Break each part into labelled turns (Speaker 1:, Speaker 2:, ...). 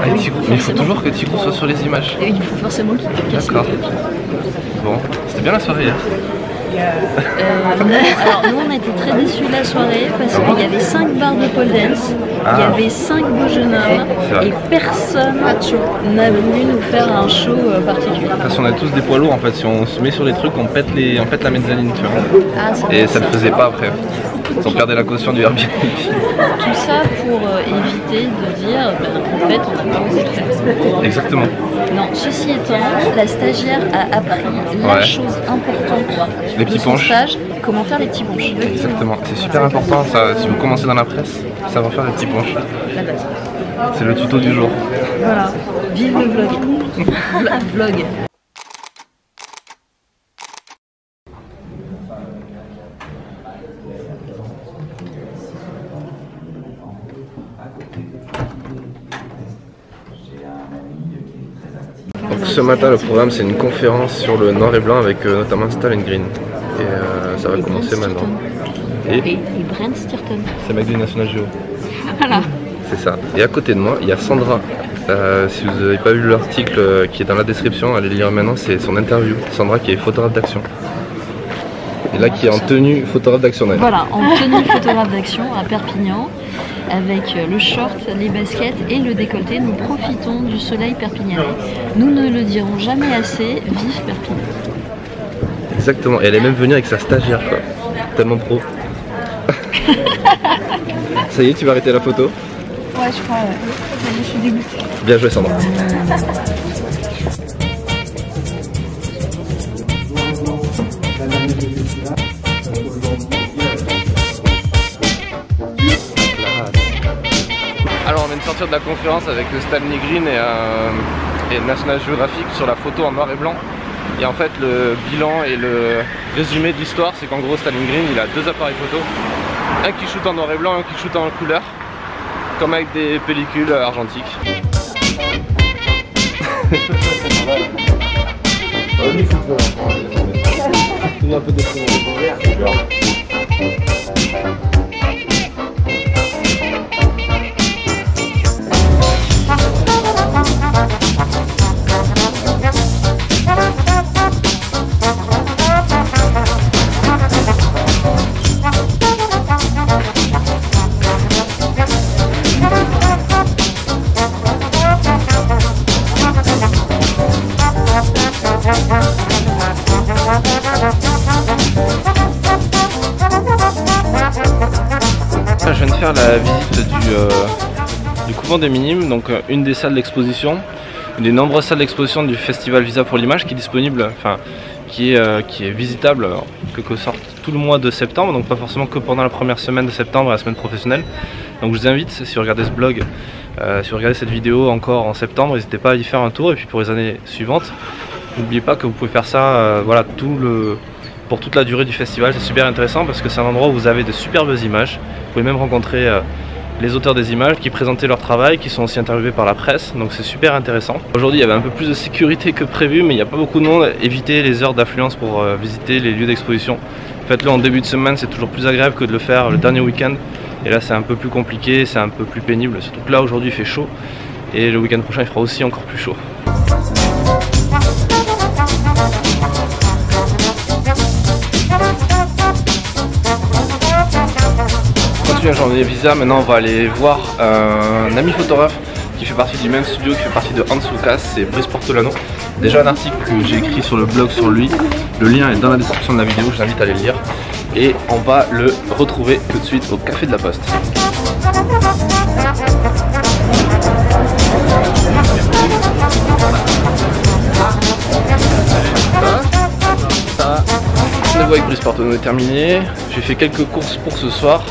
Speaker 1: Ah, mais il faut toujours que Tigrou soit sur les images.
Speaker 2: Et il faut forcément qu'il casse.
Speaker 1: D'accord. Bon, c'était bien la soirée hier.
Speaker 2: Alors nous on a été très déçus de la soirée parce qu'il y avait 5 bars de pole dance, il y avait 5 beaux jeunes hommes et personne n'a voulu nous faire un show particulier.
Speaker 1: Parce qu'on a tous des poids lourds en fait, si on se met sur les trucs on pète la mezzanine tu vois. Ah, et ça ne le faisait pas après. On perdait la caution du Airbnb.
Speaker 2: Tout ça pour éviter de dire en fait on n'a pas osé le faire.
Speaker 1: Exactement.
Speaker 2: Non, ceci étant, la stagiaire a appris la chose importante de son stage, comment faire les petits punchs.
Speaker 1: Exactement, c'est super important ça, si vous commencez dans la presse, savoir faire les petits punchs.
Speaker 2: La base.
Speaker 1: C'est le tuto du jour.
Speaker 2: Voilà, vive le vlog. La vlog.
Speaker 1: Donc ce matin le programme c'est une conférence sur le noir et blanc avec notamment Stalin Green. Et ça va commencer maintenant.
Speaker 2: Et Brent Stirton.
Speaker 1: C'est le mec du National Geo.
Speaker 2: Voilà.
Speaker 1: C'est ça. Et à côté de moi il y a Sandra. Si vous n'avez pas vu l'article qui est dans la description, allez le lire maintenant, c'est son interview. Sandra qui est photographe d'action. Et là qui est en tenue photographe d'action.
Speaker 2: Voilà, en tenue photographe d'action à Perpignan. Avec le short, les baskets et le décolleté, nous profitons du soleil perpignanais. Nous ne le dirons jamais assez, vive Perpignan.
Speaker 1: Exactement, et elle est même venue avec sa stagiaire quoi. Tellement pro. Ça y est, tu vas arrêter la photo?
Speaker 2: Ouais, je crois, ouais. Je suis dégoûtée.
Speaker 1: Bien joué Sandra. Alors on vient de sortir de la conférence avec Stanley Green et National Geographic sur la photo en noir et blanc. Et en fait le bilan et le résumé de l'histoire c'est qu'en gros Stanley Green il a 2 appareils photo. Un qui shoot en noir et blanc, un qui shoot en couleur. Comme avec des pellicules argentiques. Je viens de faire la visite du couvent des Minimes, donc une des salles d'exposition, une des nombreuses salles d'exposition du festival Visa pour l'image qui est disponible, enfin qui est visitable en quelque sorte tout le mois de septembre, donc pas forcément que pendant la première semaine de septembre, la semaine professionnelle. Donc je vous invite, si vous regardez ce blog, si vous regardez cette vidéo encore en septembre, n'hésitez pas à y faire un tour, et puis pour les années suivantes, n'oubliez pas que vous pouvez faire ça voilà, pour toute la durée du festival. C'est super intéressant parce que c'est un endroit où vous avez de superbes images. Vous pouvez même rencontrer les auteurs des images qui présentaient leur travail, qui sont aussi interviewés par la presse, donc c'est super intéressant. Aujourd'hui il y avait un peu plus de sécurité que prévu, mais il n'y a pas beaucoup de monde. Évitez les heures d'affluence pour visiter les lieux d'exposition. Faites-le en début de semaine, c'est toujours plus agréable que de le faire le dernier week-end. Et là c'est un peu plus compliqué, c'est un peu plus pénible, surtout que là aujourd'hui il fait chaud. Et le week-end prochain il fera aussi encore plus chaud. La journée Visa, maintenant on va aller voir un ami photographe qui fait partie du même studio, qui fait partie de Hans Lucas, c'est Brice Portolano. Déjà un article que j'ai écrit sur le blog sur lui, le lien est dans la description de la vidéo, je vous invite à aller le lire. Et on va le retrouver tout de suite au Café de la Poste. Ça va. Le rendez-vous avec Brice Portolano est terminé, j'ai fait quelques courses pour ce soir.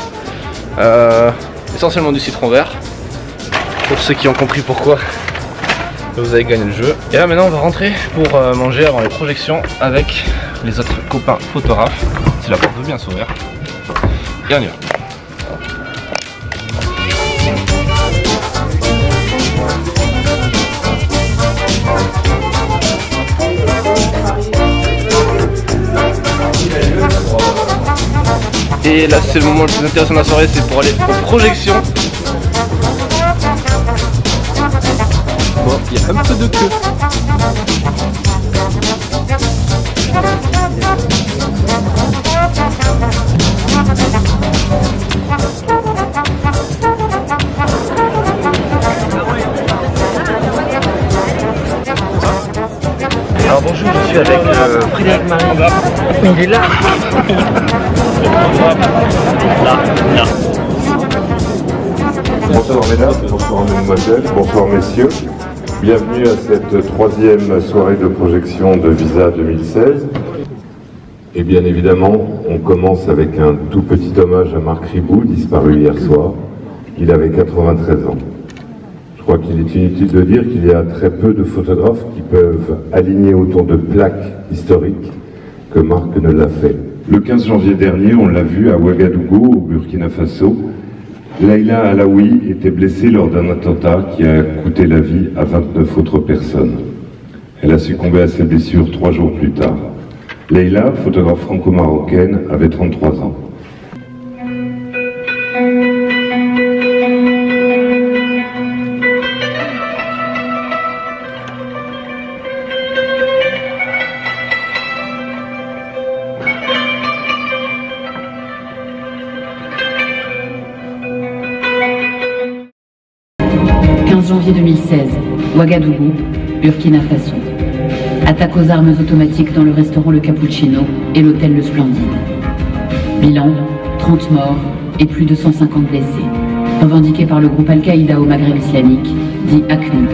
Speaker 1: Essentiellement du citron vert, pour ceux qui ont compris pourquoi vous avez gagné le jeu. Et là maintenant on va rentrer pour manger avant les projections avec les autres copains photographes, si la porte veut bien s'ouvrir. Et on y va. Et là c'est le moment le plus intéressant de la soirée, c'est pour aller aux projections. fois, il y a un peu de queue. Alors bonjour, je suis avec Frédéric Marie. Il est là. Là.
Speaker 3: Bonsoir mesdames, bonsoir mesdemoiselles, bonsoir messieurs. Bienvenue à cette troisième soirée de projection de Visa 2016. Et bien évidemment, on commence avec un tout petit hommage à Marc Ribou, disparu hier soir. Il avait 93 ans. Je crois qu'il est inutile de dire qu'il y a très peu de photographes qui peuvent aligner autant de plaques historiques que Marc ne l'a fait. Le 15 janvier dernier, on l'a vu à Ouagadougou, au Burkina Faso. Laïla Alaoui était blessée lors d'un attentat qui a coûté la vie à 29 autres personnes. Elle a succombé à ses blessures 3 jours plus tard. Laïla, photographe franco-marocaine, avait 33 ans.
Speaker 4: Janvier 2016, Ouagadougou, Burkina Faso. Attaque aux armes automatiques dans le restaurant Le Cappuccino et l'hôtel Le Splendide. Bilan, 30 morts et plus de 150 blessés. Revendiqué par le groupe Al-Qaïda au Maghreb islamique, dit ACNU.